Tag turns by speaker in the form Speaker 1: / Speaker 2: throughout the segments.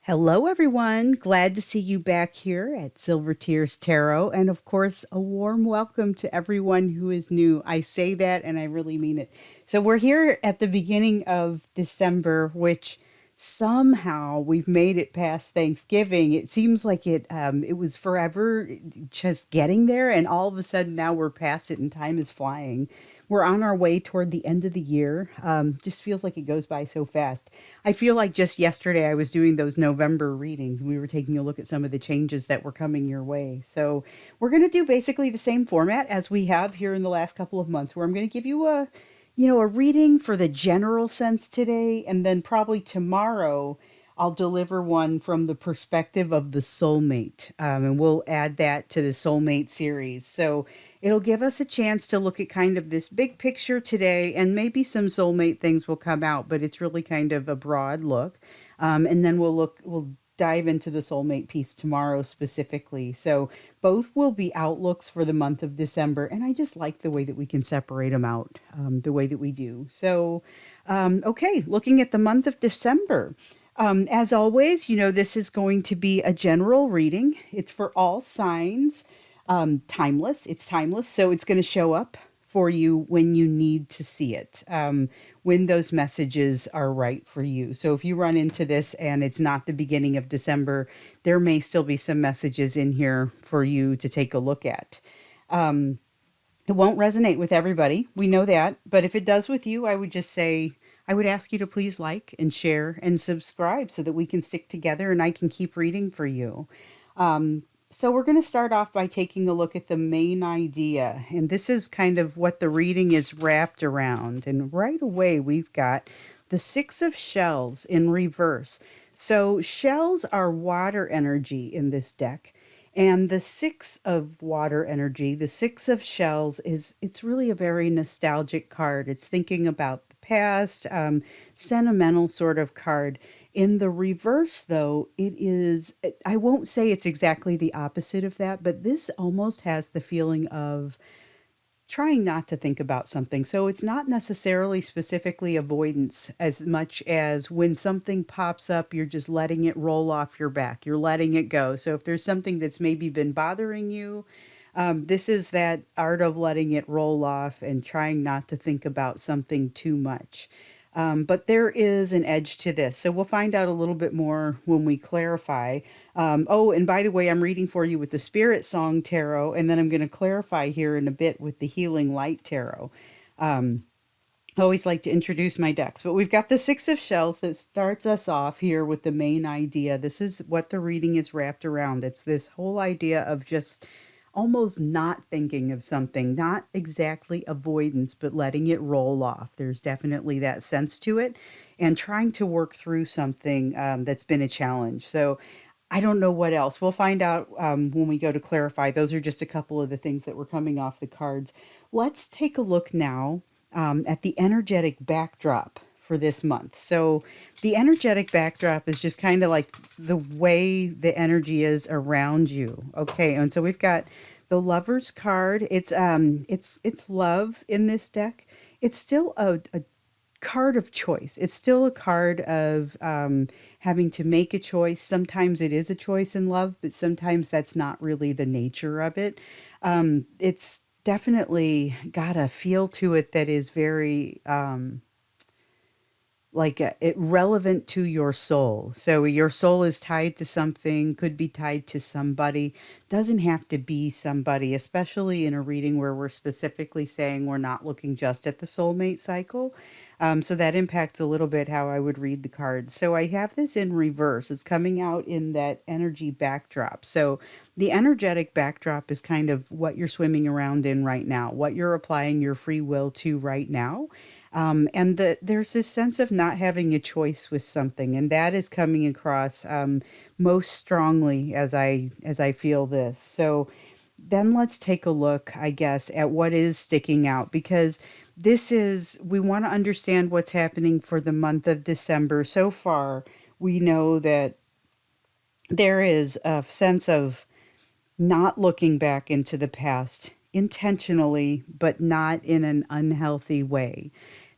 Speaker 1: Hello, everyone. Glad to see you back here at Silver Tears Tarot. And of course, a warm welcome to everyone who is new. I say that and I really mean it. So, we're here at the beginning of December, which somehow we've made it past Thanksgiving. It seems like it was forever just getting there. And all of a sudden now we're past it and time is flying. We're on our way toward the end of the year. Just feels like it goes by so fast. I feel like just yesterday I was doing those November readings. We were taking a look at some of the changes that were coming your way. So we're going to do basically the same format as we have here in the last couple of months, where I'm going to give you a reading for the general sense today, and then probably tomorrow I'll deliver one from the perspective of the soulmate. And we'll add that to the soulmate series. So it'll give us a chance to look at kind of this big picture today, and maybe some soulmate things will come out, but it's really kind of a broad look. And then we'll dive into the soulmate piece tomorrow specifically. So both will be outlooks for the month of December. And I just like the way that we can separate them out the way that we do. So, okay, looking at the month of December. As always, this is going to be a general reading. It's for all signs, timeless. It's timeless. So it's going to show up for you when you need to see it, when those messages are right for you. So if you run into this and it's not the beginning of December, there may still be some messages in here for you to take a look at. It won't resonate with everybody. We know that. But if it does with you, I would just say, I would ask you to please like and share and subscribe so that we can stick together and I can keep reading for you. So we're going to start off by taking a look at the main idea. And this is kind of what the reading is wrapped around. And right away, we've got the Six of Shells in reverse. So shells are water energy in this deck. And the Six of Water energy, the Six of Shells, it's really a very nostalgic card. It's thinking about the past, sentimental sort of card. In the reverse, though, it is, I won't say it's exactly the opposite of that, but this almost has the feeling of trying not to think about something. So it's not necessarily specifically avoidance as much as when something pops up, you're just letting it roll off your back. You're letting it go. So if there's something that's maybe been bothering you, this is that art of letting it roll off and trying not to think about something too much. But there is an edge to this. So we'll find out a little bit more when we clarify. Oh, and by the way, I'm reading for you with the Spirit Song Tarot, and then I'm going to clarify here in a bit with the Healing Light Tarot. I always like to introduce my decks, but we've got the Six of Shells that starts us off here with the main idea. This is what the reading is wrapped around. It's this whole idea of just almost not thinking of something, not exactly avoidance, but letting it roll off. There's definitely that sense to it, and trying to work through something that's been a challenge. So I don't know what else. We'll find out when we go to clarify. Those are just a couple of the things that were coming off the cards. Let's take a look now at the energetic backdrop for this month. So the energetic backdrop is just kind of like the way the energy is around you. Okay, and so we've got the Lover's card. It's love in this deck. It's still a card of choice. It's still a card of having to make a choice. Sometimes it is a choice in love, but sometimes that's not really the nature of it. It's definitely got a feel to it that is very it relevant to your soul. So your soul is tied to something, could be tied to somebody, doesn't have to be somebody, especially in a reading where we're specifically saying we're not looking just at the soulmate cycle. So that impacts a little bit how I would read the cards. So I have this in reverse. It's coming out in that energy backdrop. So the energetic backdrop is kind of what you're swimming around in right now, what you're applying your free will to right now. There's this sense of not having a choice with something, and that is coming across most strongly as I feel this. So then let's take a look, I guess, at what is sticking out, because we want to understand what's happening for the month of December. So far, we know that there is a sense of not looking back into the past intentionally, but not in an unhealthy way.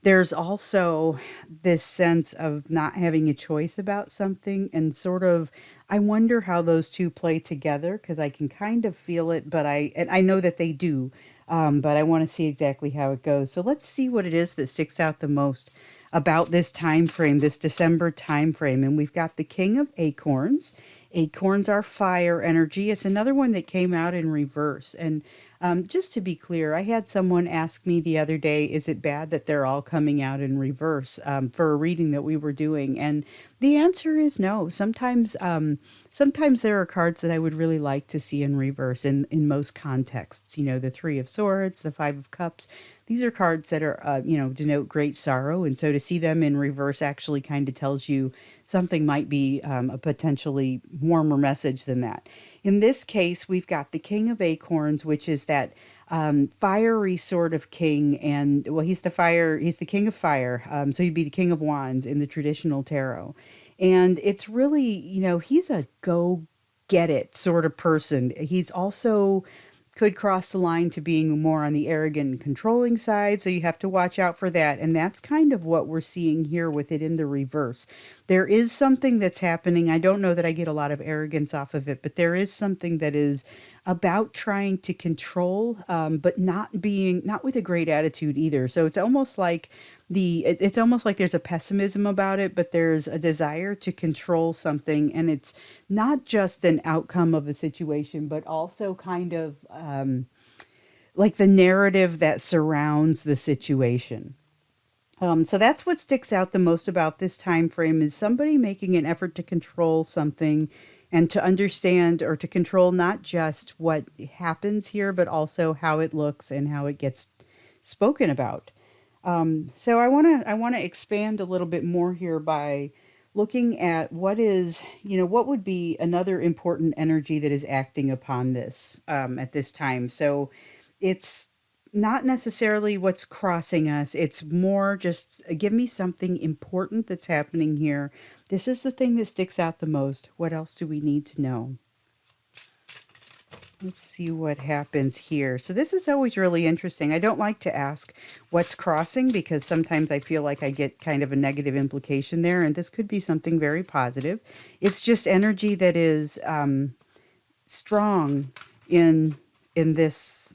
Speaker 1: there's also this sense of not having a choice about something and sort of I wonder how those two play together because I can kind of feel it, but I know that they do. But I want to see exactly how it goes. So let's see what it is that sticks out the most about this time frame, this December time frame. And we've got the King of Acorns. Acorns are fire energy. It's another one that came out in reverse. And just to be clear, I had someone ask me the other day, is it bad that they're all coming out in reverse for a reading that we were doing? And the answer is no. Sometimes there are cards that I would really like to see in reverse in most contexts. You know, the Three of Swords, the Five of Cups. These are cards that are, denote great sorrow. And so to see them in reverse actually kind of tells you something might be a potentially warmer message than that. In this case, we've got the King of Acorns, which is that fiery sort of king. And well, he's the king of fire. So he'd be the King of Wands in the traditional tarot. And it's really, he's a go get it sort of person. He's also could cross the line to being more on the arrogant and controlling side. So you have to watch out for that. And that's kind of what we're seeing here with it in the reverse. There is something that's happening. I don't know that I get a lot of arrogance off of it, but there is something that is about trying to control, but not with a great attitude either. So it's almost like there's a pessimism about it, but there's a desire to control something, and it's not just an outcome of a situation, but also kind of like the narrative that surrounds the situation. So that's what sticks out the most about this time frame is somebody making an effort to control something and to understand or to control not just what happens here, but also how it looks and how it gets spoken about. So I want to expand a little bit more here by looking at what would be another important energy that is acting upon this at this time. So it's not necessarily what's crossing us. It's more just give me something important that's happening here. This is the thing that sticks out the most. What else do we need to know? Let's see what happens here. So this is always really interesting. I don't like to ask what's crossing because sometimes I feel like I get kind of a negative implication there, and this could be something very positive. It's just energy that is strong in in this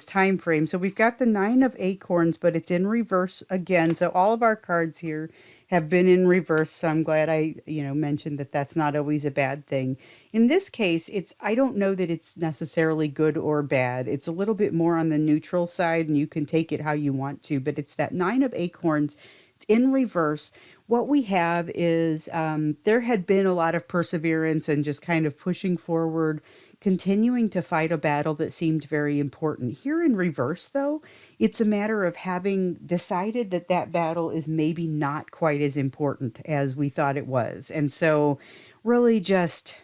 Speaker 1: time frame. So we've got the Nine of Acorns, but it's in reverse again. So all of our cards here have been in reverse. So I'm glad I mentioned that that's not always a bad thing. In this case, I don't know that it's necessarily good or bad. It's a little bit more on the neutral side, and you can take it how you want to, but it's that Nine of Acorns. It's in reverse. What we have is there had been a lot of perseverance and just kind of pushing forward, continuing to fight a battle that seemed very important. Here in reverse, though, it's a matter of having decided that that battle is maybe not quite as important as we thought it was. And so, really, just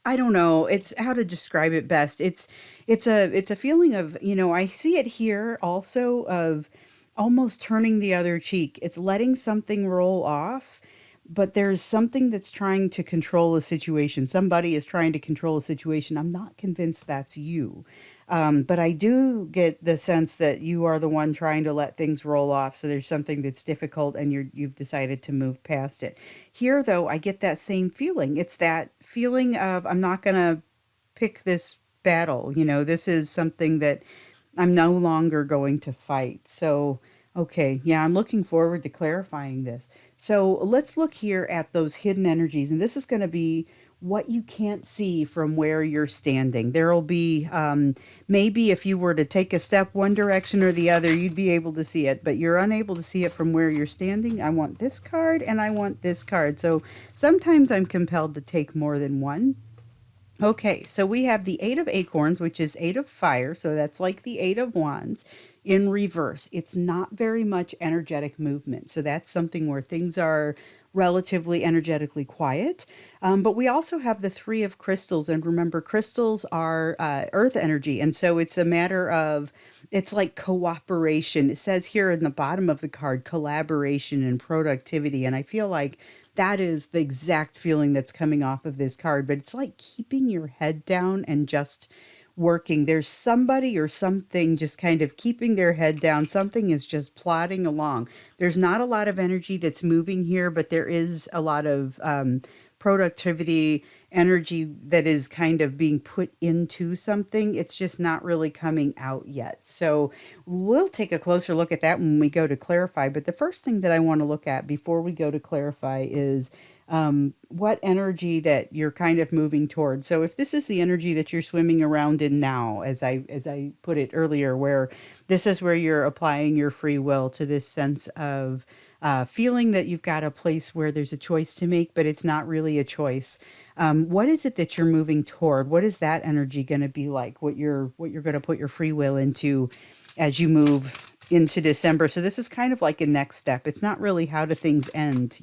Speaker 1: I don't know. It's how to describe it best. It's a feeling of, I see it here also of almost turning the other cheek. It's letting something roll off, but there's something that's trying to control a situation. Somebody is trying to control a situation. I'm not convinced that's you. But I do get the sense that you are the one trying to let things roll off. So there's something that's difficult and you've decided to move past it. Here, though, I get that same feeling. It's that feeling of I'm not going to pick this battle. This is something that I'm no longer going to fight. So, okay, yeah, I'm looking forward to clarifying this. So let's look here at those hidden energies. And this is going to be what you can't see from where you're standing. There'll be maybe if you were to take a step one direction or the other, you'd be able to see it, but you're unable to see it from where you're standing. I want this card and I want this card. So sometimes I'm compelled to take more than one. Okay, so we have the Eight of Acorns, which is Eight of Fire. So that's like the Eight of Wands in reverse. It's not very much energetic movement. So that's something where things are relatively energetically quiet. But we also have the Three of Crystals. And remember, crystals are earth energy. And so it's a matter of, it's like cooperation. It says here in the bottom of the card, collaboration and productivity. And I feel like that is the exact feeling that's coming off of this card, but it's like keeping your head down and just working. There's somebody or something just kind of keeping their head down. Something is just plodding along. There's not a lot of energy that's moving here, but there is a lot of productivity, energy that is kind of being put into something. It's just not really coming out yet. So we'll take a closer look at that when we go to clarify. But the first thing that I want to look at before we go to clarify is what energy that you're kind of moving toward. So if this is the energy that you're swimming around in now, as I put it earlier, where this is where you're applying your free will to this sense of feeling that you've got a place where there's a choice to make, but it's not really a choice. What is it that you're moving toward? What is that energy going to be like? What you're going to put your free will into as you move into December. So this is kind of like a next step. It's not really how do things end,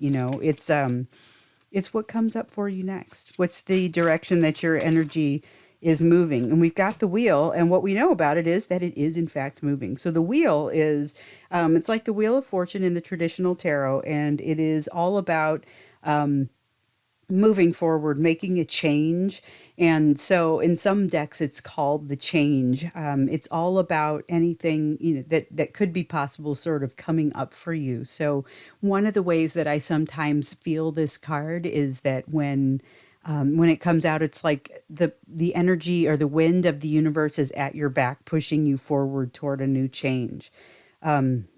Speaker 1: it's what comes up for you next. What's the direction that your energy is moving? And we've got the wheel, and what we know about it is that it is in fact moving. So the wheel is, it's like the wheel of fortune in the traditional tarot, and it is all about moving forward, making a change. And so in some decks, it's called the change. It's all about anything, that could be possible sort of coming up for you. So one of the ways that I sometimes feel this card is that when it comes out, it's like the energy or the wind of the universe is at your back, pushing you forward toward a new change.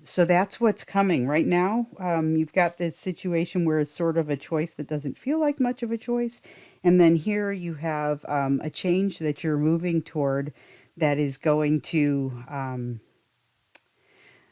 Speaker 1: So that's what's coming right now. You've got this situation where it's sort of a choice that doesn't feel like much of a choice. And then here you have a change that you're moving toward that is going to,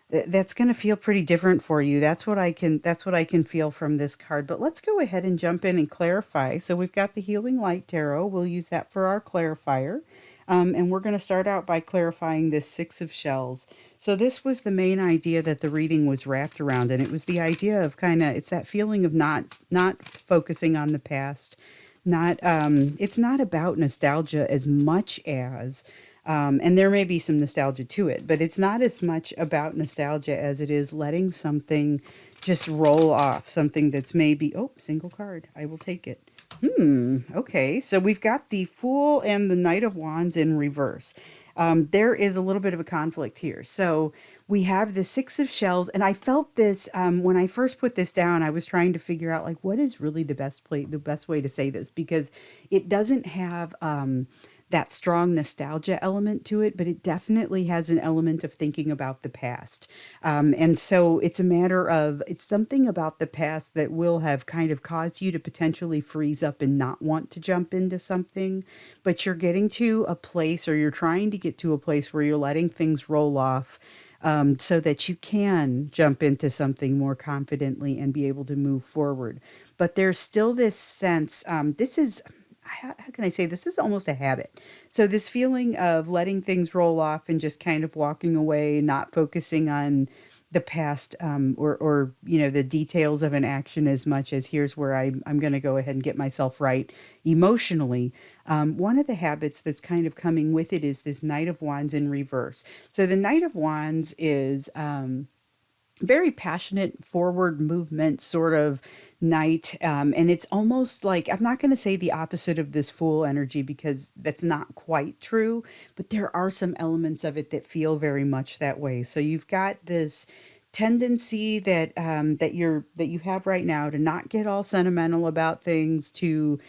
Speaker 1: that's going to feel pretty different for you. That's what I can feel from this card. But let's go ahead and jump in and clarify. So we've got the Healing Light Tarot. We'll use that for our clarifier. And we're going to start out by clarifying this Six of Shells. So this was the main idea that the reading was wrapped around, and it was the idea of it's that feeling of not focusing on the past. Not It's not about nostalgia as much as and there may be some nostalgia to it, but it's not as much about nostalgia as it is letting something just roll off. Something that's maybe, oh, single card. I will take it. Okay, so we've got the Fool and the Knight of Wands in reverse. There is a little bit of a conflict here. So we have the Six of Shells, and I felt this when I first put this down. I was trying to figure out like what is really the best way to say this, because it doesn't have that strong nostalgia element to it, but it definitely has an element of thinking about the past. And so it's a matter of, it's something about the past that will have kind of caused you to potentially freeze up and not want to jump into something, but you're getting to a place, or you're trying to get to a place where you're letting things roll off. So that you can jump into something more confidently and be able to move forward. But there's still this sense, this is, how can I say, this is almost a habit. So this feeling of letting things roll off and just kind of walking away, not focusing on the past, or the details of an action as much as here's where I'm going to go ahead and get myself right emotionally. One of the habits that's kind of coming with it is this Knight of Wands in reverse. So the Knight of Wands is very passionate, forward movement sort of night. And it's almost like, I'm not going to say the opposite of this Fool energy, because that's not quite true, but there are some elements of it that feel very much that way. So you've got this tendency that you have right now to not get all sentimental about things, to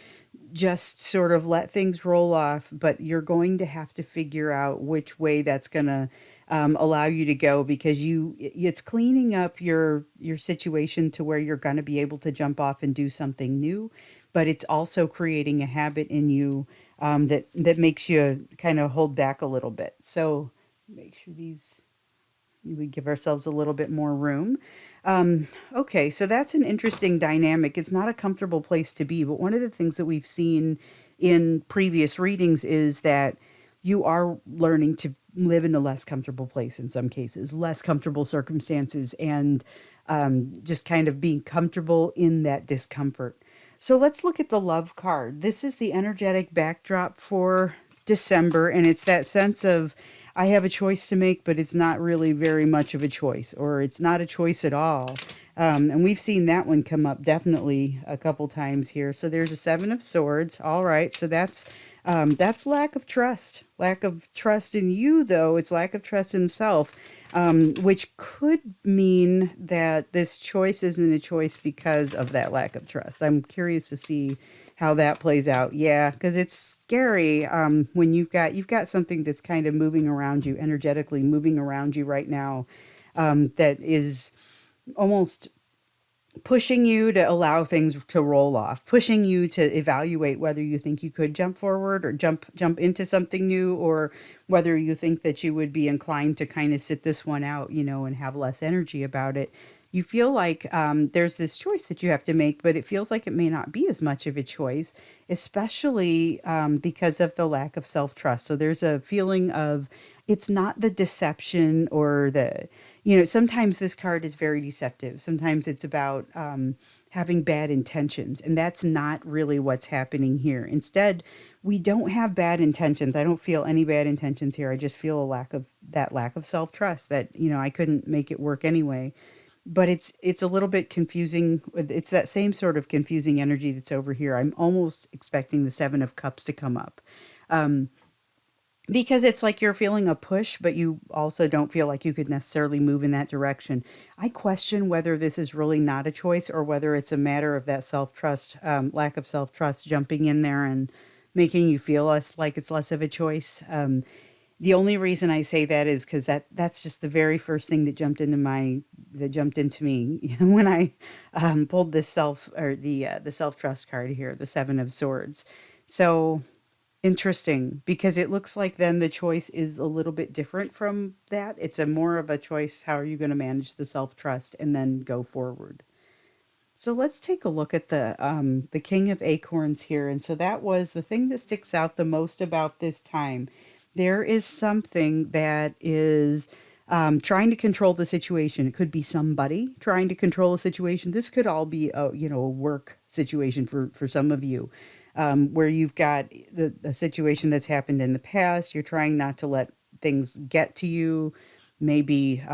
Speaker 1: just sort of let things roll off, but you're going to have to figure out which way that's going to allow you to go, because it's cleaning up your situation to where you're going to be able to jump off and do something new, but it's also creating a habit in you that makes you kind of hold back a little bit. So make sure we give ourselves a little bit more room. Okay, so that's an interesting dynamic. It's not a comfortable place to be, but one of the things that we've seen in previous readings is that you are learning to live in a less comfortable place in some cases, less comfortable circumstances, and just kind of being comfortable in that discomfort. So let's look at the Love card. This is the energetic backdrop for December, and it's that sense of, I have a choice to make, but it's not really very much of a choice, or it's not a choice at all. And we've seen that one come up definitely a couple times here. So there's a Seven of Swords. All right. So that's lack of trust. Lack of trust in you, though. It's lack of trust in self, which could mean that this choice isn't a choice because of that lack of trust. I'm curious to see how that plays out. Yeah, because it's scary when you've got something that's kind of moving around you, energetically moving around you right now, that is almost pushing you to allow things to roll off, pushing you to evaluate whether you think you could jump forward or jump into something new, or whether you think that you would be inclined to kind of sit this one out, and have less energy about it. You feel like there's this choice that you have to make, but it feels like it may not be as much of a choice, especially because of the lack of self trust. So there's a feeling of it's not the deception or sometimes this card is very deceptive. Sometimes it's about having bad intentions, and that's not really what's happening here. Instead, we don't have bad intentions. I don't feel any bad intentions here. I just feel a lack of self trust that, I couldn't make it work anyway. But it's a little bit confusing. It's that same sort of confusing energy that's over here. I'm almost expecting the Seven of Cups to come up. Um, because it's like you're feeling a push, but you also don't feel like you could necessarily move in that direction. I question whether this is really not a choice or whether it's a matter of that self trust, lack of self trust, jumping in there and making you feel less like it's less of a choice. The only reason I say that is because that's just the very first thing that jumped into me when I pulled this self or the self trust card here, the Seven of Swords. So interesting, because it looks like then the choice is a little bit different from that. It's a more of a choice. How are you going to manage the self trust and then go forward? So let's take a look at the King of Acorns here. And so that was the thing that sticks out the most about this time. There is something that is trying to control the situation. It could be somebody trying to control a situation. This could all be a work situation for some of you, where you've got a situation that's happened in the past. You're trying not to let things get to you. Maybe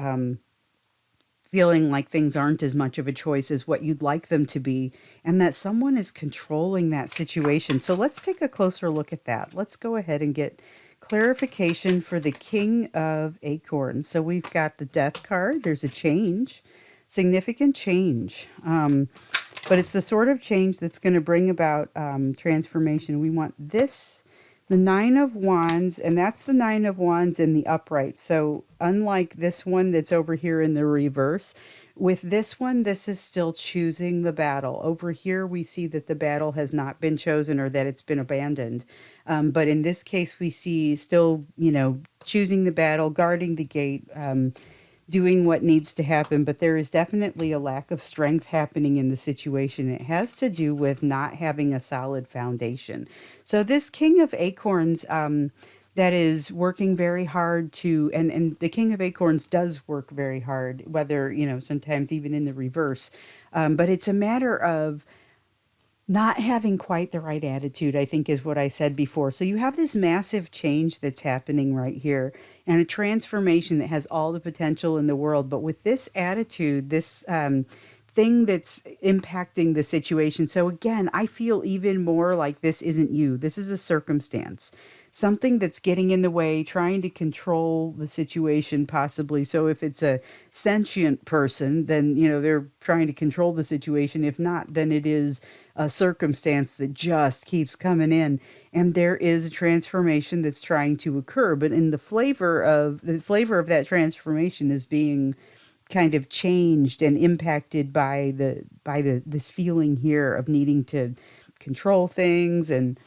Speaker 1: feeling like things aren't as much of a choice as what you'd like them to be, and that someone is controlling that situation. So let's take a closer look at that. Let's go ahead and get clarification for the King of Acorns. So we've got the Death card. There's a change, significant change. But it's the sort of change that's going to bring about transformation. We want the Nine of Wands, and that's the Nine of Wands in the upright. So unlike this one that's over here in the reverse, with this one, this is still choosing the battle. Over here, we see that the battle has not been chosen or that it's been abandoned. But in this case, we see still, choosing the battle, guarding the gate, doing what needs to happen, but there is definitely a lack of strength happening in the situation. It has to do with not having a solid foundation. So this King of Acorns, that is working very hard and the King of Acorns does work very hard, whether, sometimes even in the reverse. But it's a matter of not having quite the right attitude, I think, is what I said before. So you have this massive change that's happening right here and a transformation that has all the potential in the world. But with this attitude, this thing that's impacting the situation. So again, I feel even more like this isn't you. This is a circumstance, something that's getting in the way, trying to control the situation possibly. So if it's a sentient person, then, they're trying to control the situation. If not, then it is a circumstance that just keeps coming in. And there is a transformation that's trying to occur. But in the flavor of that transformation is being kind of changed and impacted by this feeling here of needing to control things, and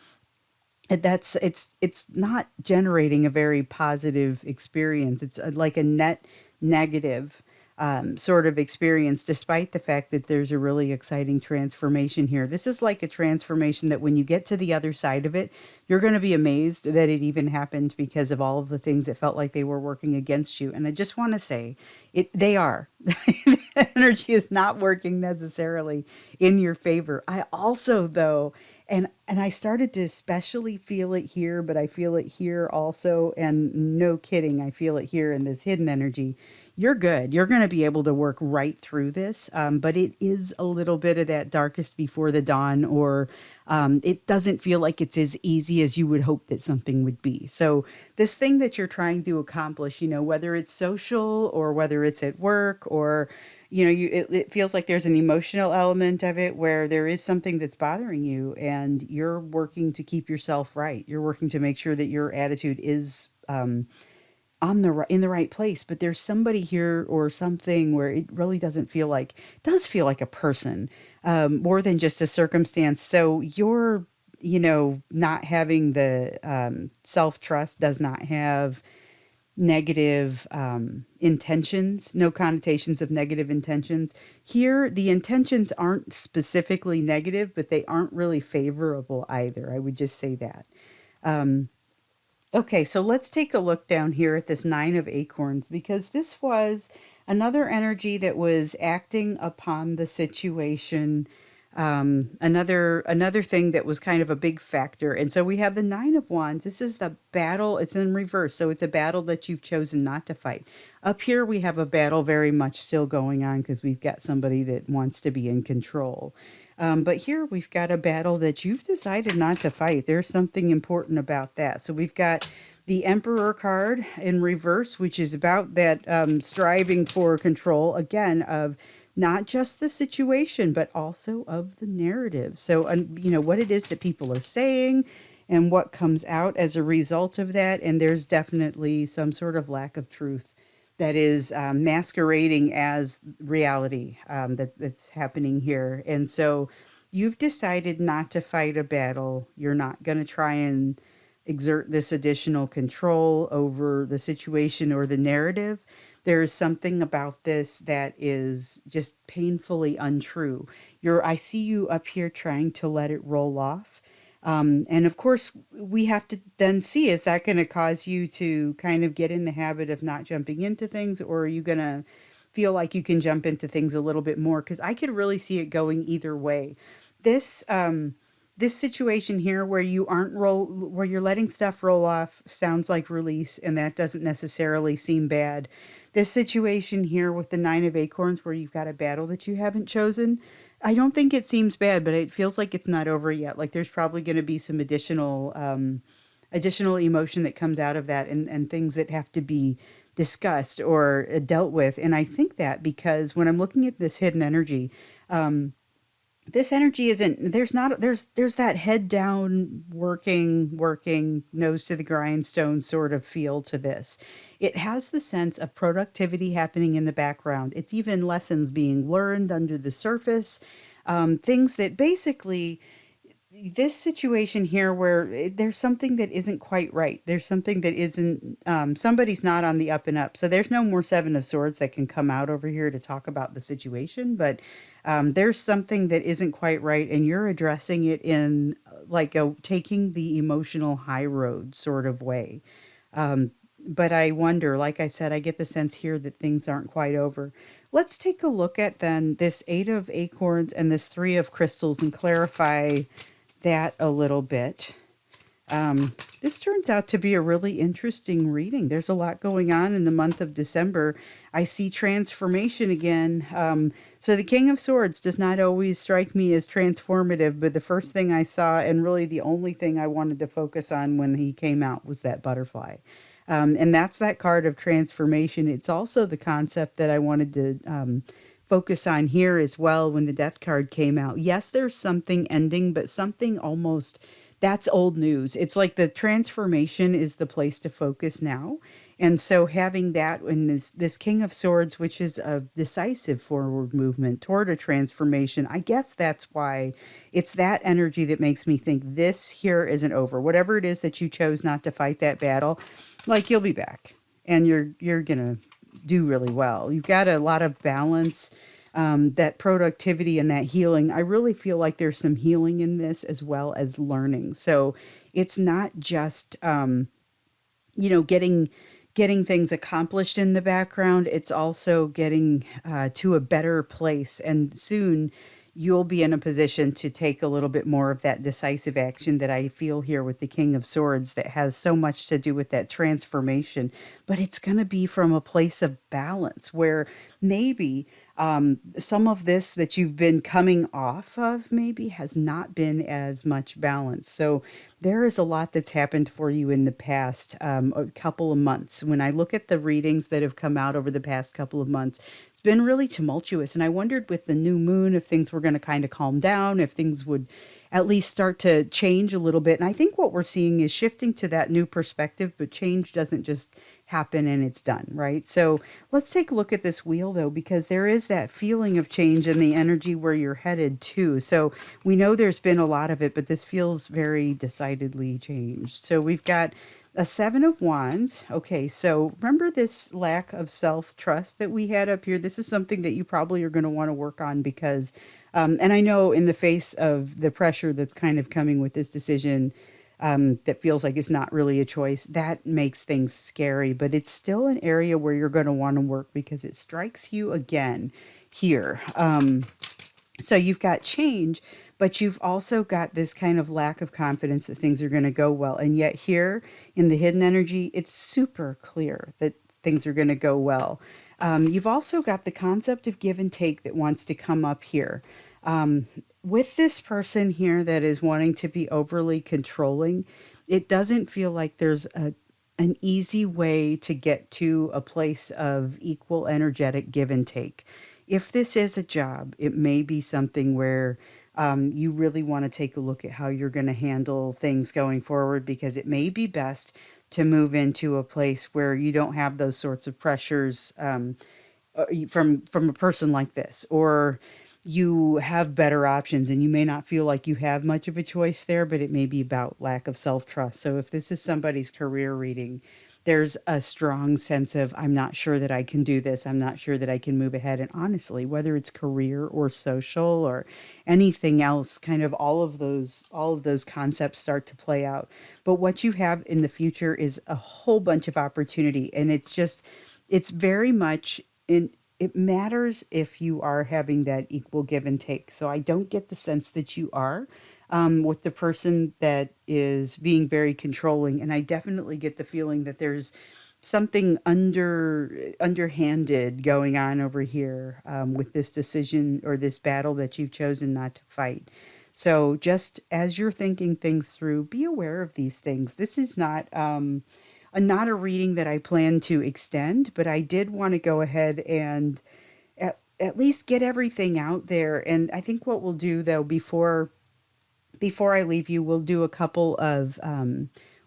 Speaker 1: it's not generating a very positive experience. It's like a net negative sort of experience, despite the fact that there's a really exciting transformation here. This is like a transformation that when you get to the other side of it, you're going to be amazed that it even happened because of all of the things that felt like they were working against you. And I just want to say they are. Energy is not working necessarily in your favor. I also, though, and I started to especially feel it here, but I feel it here also, and no kidding, I feel it here in this hidden energy. You're good. You're going to be able to work right through this, but it is a little bit of that darkest before the dawn, or it doesn't feel like it's as easy as you would hope that something would be. So this thing that you're trying to accomplish, whether it's social or whether it's at work, or it feels like there's an emotional element of it where there is something that's bothering you, and you're working to keep yourself right. You're working to make sure that your attitude is in the right place. But there's somebody here or something where it really does feel like a person, more than just a circumstance. So you're not having the self trust, does not have negative intentions, no connotations of negative intentions. Here, the intentions aren't specifically negative, but they aren't really favorable either. I would just say that. Okay, so let's take a look down here at this Nine of Acorns, because this was another energy that was acting upon the situation. Another thing that was kind of a big factor. And so we have the Nine of Wands. This is the battle. It's in reverse. So it's a battle that you've chosen not to fight. Up here, we have a battle very much still going on because we've got somebody that wants to be in control. But here we've got a battle that you've decided not to fight. There's something important about that. So we've got the Emperor card in reverse, which is about that striving for control, again, of not just the situation, but also of the narrative. So, what it is that people are saying and what comes out as a result of that. And there's definitely some sort of lack of truth that is masquerading as reality, that's happening here. And so you've decided not to fight a battle. You're not going to try and exert this additional control over the situation or the narrative. There is something about this that is just painfully untrue. I see you up here trying to let it roll off. And of course, we have to then see, is that going to cause you to kind of get in the habit of not jumping into things, or are you going to feel like you can jump into things a little bit more? Because I could really see it going either way. This this situation here where where you're letting stuff roll off sounds like release, and that doesn't necessarily seem bad. This situation here with the Nine of Acorns where you've got a battle that you haven't chosen, I don't think it seems bad, but it feels like it's not over yet. Like there's probably going to be some additional emotion that comes out of that, and things that have to be discussed or dealt with. And I think that because when I'm looking at this hidden energy, this energy isn't, there's that head down, working nose to the grindstone sort of feel to this. It has the sense of productivity happening in the background. It's even lessons being learned under the surface, things that basically, this situation here where there's something that isn't quite right. There's something that isn't, somebody's not on the up and up. So there's no more Seven of Swords that can come out over here to talk about the situation, but there's something that isn't quite right, and you're addressing it in like taking the emotional high road sort of way. But I wonder, like I said, I get the sense here that things aren't quite over. Let's take a look at then this Eight of Acorns and this Three of Crystals and clarify that a little bit. This turns out to be a really interesting reading. There's a lot going on in the month of December. I see transformation again. So the King of Swords does not always strike me as transformative, but the first thing I saw, and really the only thing I wanted to focus on when he came out, was that butterfly. And that's that card of transformation. It's also the concept that I wanted to focus on here as well when the Death card came out. Yes, there's something ending, but something almost, that's old news. It's like the transformation is the place to focus now. And so having that in this King of Swords, which is a decisive forward movement toward a transformation, I guess that's why it's that energy that makes me think this here isn't over. Whatever it is that you chose not to fight that battle, like you'll be back and you're going to do really well. You've got a lot of balance. that productivity and that healing. I really feel like there's some healing in this as well as learning. So it's not just getting things accomplished in the background. It's also getting to a better place, and soon you'll be in a position to take a little bit more of that decisive action that I feel here with the King of Swords, that has so much to do with that transformation. But it's going to be from a place of balance where maybe some of this that you've been coming off of maybe has not been as much balance. So there is a lot that's happened for you in the past a couple of months. When I look at the readings that have come out over the past couple of months, it's been really tumultuous. And I wondered with the new moon if things were going to kind of calm down, if things would at least start to change a little bit. And I think what we're seeing is shifting to that new perspective, but change doesn't just happen and it's done, right? So let's take a look at this wheel though, because there is that feeling of change and the energy where you're headed to. So we know there's been a lot of it, but this feels very decidedly changed. So we've got a Seven of Wands. Okay, so remember this lack of self-trust that we had up here? This is something that you probably are going to want to work on because, and I know in the face of the pressure that's kind of coming with this decision, that feels like it's not really a choice, that makes things scary, but it's still an area where you're going to want to work because it strikes you again here. So you've got change, but you've also got this kind of lack of confidence that things are going to go well. And yet here in the hidden energy, it's super clear that things are going to go well. You've also got the concept of give and take that wants to come up here. With this person here that is wanting to be overly controlling, it doesn't feel like there's an easy way to get to a place of equal energetic give and take. If this is a job, it may be something where you really want to take a look at how you're going to handle things going forward, because it may be best to move into a place where you don't have those sorts of pressures from a person like this, or you have better options and you may not feel like you have much of a choice there, but it may be about lack of self-trust. So if this is somebody's career reading, there's a strong sense of, I'm not sure that I can do this. I'm not sure that I can move ahead. And honestly, whether it's career or social or anything else, kind of all of those concepts start to play out. But what you have in the future is a whole bunch of opportunity. And it's very much in, it matters if you are having that equal give and take. So I don't get the sense that you are with the person that is being very controlling, and I definitely get the feeling that there's something underhanded going on over here with this decision or this battle that you've chosen not to fight. So just as you're thinking things through, be aware of these things. This is not a reading that I plan to extend, but I did want to go ahead and at least get everything out there. And I think what we'll do though, before I leave you, we'll do a couple of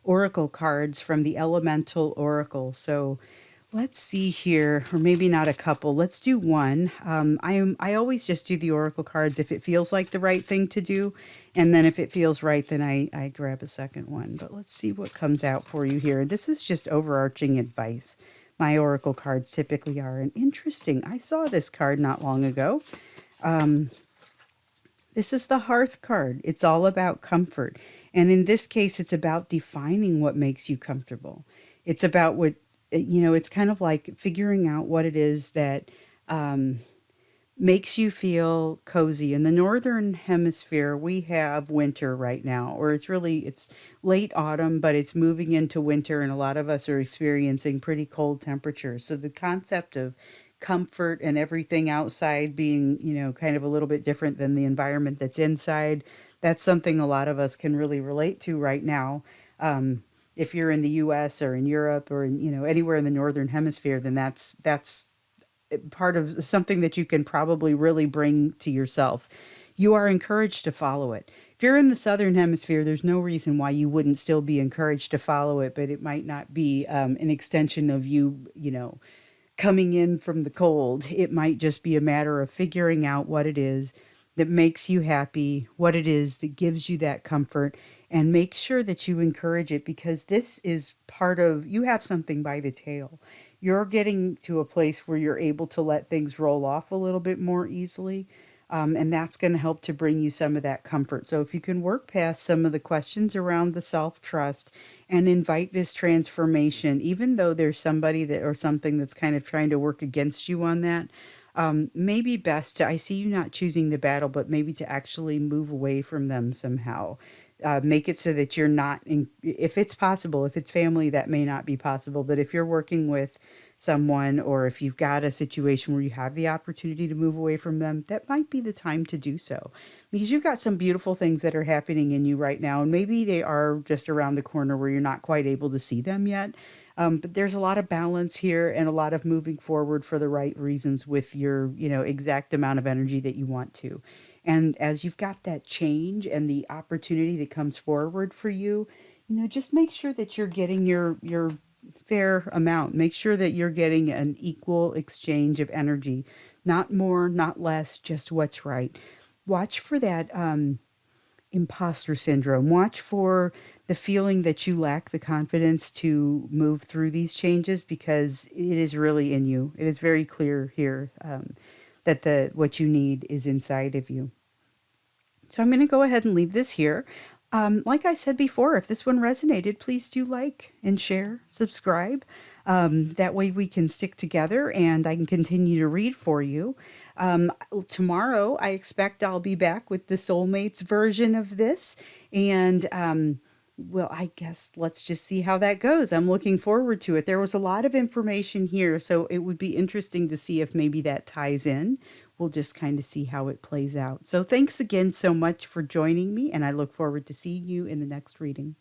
Speaker 1: oracle cards from the Elemental Oracle. So let's see here, or maybe not a couple. Let's do one. I always just do the oracle cards if it feels like the right thing to do, and then if it feels right, then I grab a second one. But let's see what comes out for you here. This is just overarching advice. My oracle cards typically are. And interesting, I saw this card not long ago. This is the Hearth card. It's all about comfort. And in this case, it's about defining what makes you comfortable. It's about it's kind of like figuring out what it is that makes you feel cozy. In the northern hemisphere, we have winter right now, or it's late autumn, but it's moving into winter, and a lot of us are experiencing pretty cold temperatures. So the concept of comfort and everything outside being, kind of a little bit different than the environment that's inside, that's something a lot of us can really relate to right now. If you're in the US or in Europe or in, anywhere in the northern hemisphere, then that's part of something that you can probably really bring to yourself. You are encouraged to follow it. If you're in the southern hemisphere, there's no reason why you wouldn't still be encouraged to follow it, but it might not be an extension of you, coming in from the cold. It might just be a matter of figuring out what it is that makes you happy, what it is that gives you that comfort, and make sure that you encourage it, because this is part of, you have something by the tail. you're getting to a place where you're able to let things roll off a little bit more easily. And that's going to help to bring you some of that comfort. So, if you can work past some of the questions around the self trust and invite this transformation, even though there's somebody that or something that's kind of trying to work against you on that, maybe best to, I see you not choosing the battle, but maybe to actually move away from them somehow. Make it so that you're not in, if it's possible, if it's family, that may not be possible, but if you're working with someone or if you've got a situation where you have the opportunity to move away from them, that might be the time to do so. Because you've got some beautiful things that are happening in you right now, and maybe they are just around the corner where you're not quite able to see them yet. But there's a lot of balance here and a lot of moving forward for the right reasons with your, exact amount of energy that you want to. And as you've got that change and the opportunity that comes forward for you, just make sure that you're getting your fair amount. Make sure that you're getting an equal exchange of energy, not more, not less, just what's right. Watch for that imposter syndrome. Watch for the feeling that you lack the confidence to move through these changes because it is really in you. It is very clear here that the what you need is inside of you. So I'm going to go ahead and leave this here. Like I said before, if this one resonated, please do like and share, subscribe. That way we can stick together and I can continue to read for you. Tomorrow, I expect I'll be back with the Soulmates version of this. And well, I guess let's just see how that goes. I'm looking forward to it. There was a lot of information here, so it would be interesting to see if maybe that ties in. We'll just kind of see how it plays out. So, thanks again so much for joining me, and I look forward to seeing you in the next reading.